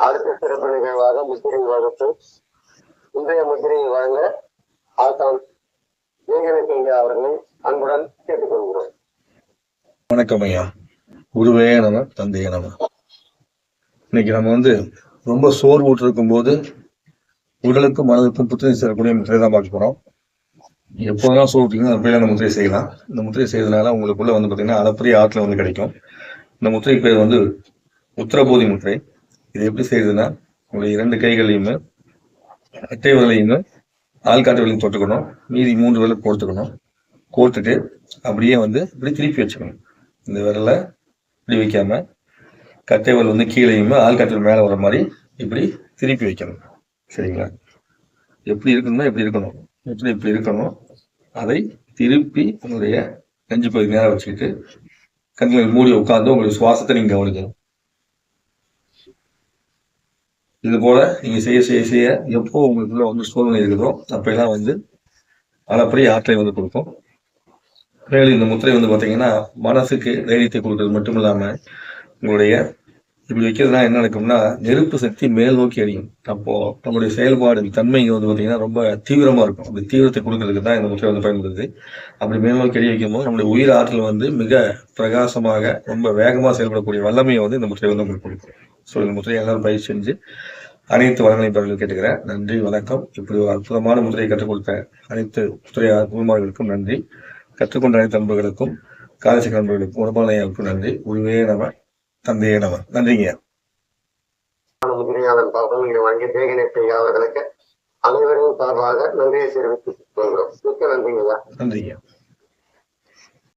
அடுத்த சிறப்பு நிகழ்வாக முத்திரை வகுப்பு. இன்றைய முத்திரையை வழங்க ஆசான் ஏகனசிங்கா அவர்களை அன்புடன் கேட்டுக்கொள்கிறோம். வணக்கம் ஐயா. குருவே நம, தந்தையே நம. இன்னைக்கு நம்ம ரொம்ப சோர்வூட்டு இருக்கும் போது உடலுக்கும் மனதுக்கும் புத்துணர்ச்சி தரக்கூடிய முத்திரை தான் பார்க்க போறோம். எப்போதெல்லாம் சோர்வுட்டீங்கன்னா அப்படியே அந்த முத்திரை செய்யலாம். இந்த முத்திரை செய்யறதுனால உங்களுக்குள்ள பார்த்தீங்கன்னா அளப்பரிய ஆற்றல் கிடைக்கும். இந்த முத்திரை பேர் உத்தரபோதி முத்திரை. இது எப்படி செய்யுதுன்னா, உங்களுடைய 2 கைகளையுமே அட்டை விரலையுமே ஆள்காட்டு விரலையும் தொட்டுக்கணும். மீதி 3 விரலை கோர்த்துக்கணும். கோர்த்துட்டு அப்படியே இப்படி திருப்பி வச்சுக்கணும். இந்த விரலை இப்படி வைக்காம கட்டை விரல் கீழேயுமே ஆள்காட்டு மேலே வர மாதிரி இப்படி திருப்பி வைக்கணும். சரிங்களா? எப்படி இருக்கணும்னா எப்படி இருக்கணும், இப்படி இருக்கணும். அதை திருப்பி உங்களுடைய நெஞ்சு பகுதி நேரம் வச்சுக்கிட்டு கண்களை மூடி உட்கார்ந்து உங்களுடைய சுவாசத்தை நீங்க கவனிக்கணும். இது போல நீங்க செய்ய செய்ய செய்ய எப்போ உங்களுக்குள்ள சூழ்நிலை இருக்குதோ அப்பெல்லாம் அளப்பரிய ஆற்றலை கொடுக்கும். மேலும் இந்த முத்திரை பாத்தீங்கன்னா மனசுக்கு தைரியத்தை கொடுக்கறது மட்டும் இல்லாம உங்களுடைய இப்படி வைக்கிறதுனா என்ன நடக்கும்னா நெருப்பு சக்தி மேல் நோக்கி அடிக்கும். அப்போ நம்மளுடைய செயல்பாடு தன்மை பாத்தீங்கன்னா ரொம்ப தீவிரமா இருக்கும். அந்த தீவிரத்தை கொடுக்கறதுக்கு தான் இந்த முத்திரை பயன்படுது. அப்படி மேல் நோக்கி அடி வைக்கும் போது நம்மளுடைய உயிர் ஆற்றல் மிக பிரகாசமாக ரொம்ப வேகமா செயல்படக்கூடிய வல்லமையை இந்த முத்திரை உங்களுக்கு கொடுக்கும். ஸோ இந்த முத்திரையை எல்லாரும் பயிற்சி செஞ்சு அனைத்து வளங்களையும் பெறಲು கேட்டுக்கிறேன். நன்றி, வணக்கம். இப்படி ஒரு அற்புதமான முத்திரையை கற்றுக் கொடுத்த அனைத்து முத்திரை குருமார்களுக்கும் நன்றி. கற்றுக்கொண்ட அனைத்து நண்பர்களுக்கும் காலேஜ் நண்பர்களுக்கும் உடம்பாளையாவுக்கும் நன்றி. குருவே நம, தந்தையே நம. நன்றிங்க. அவர்களுக்கு அனைவரின் சார்பாக நன்றியை தெரிவித்துக் கொள்கிறோம். மிக்க நன்றிங்க. நன்றிங்க.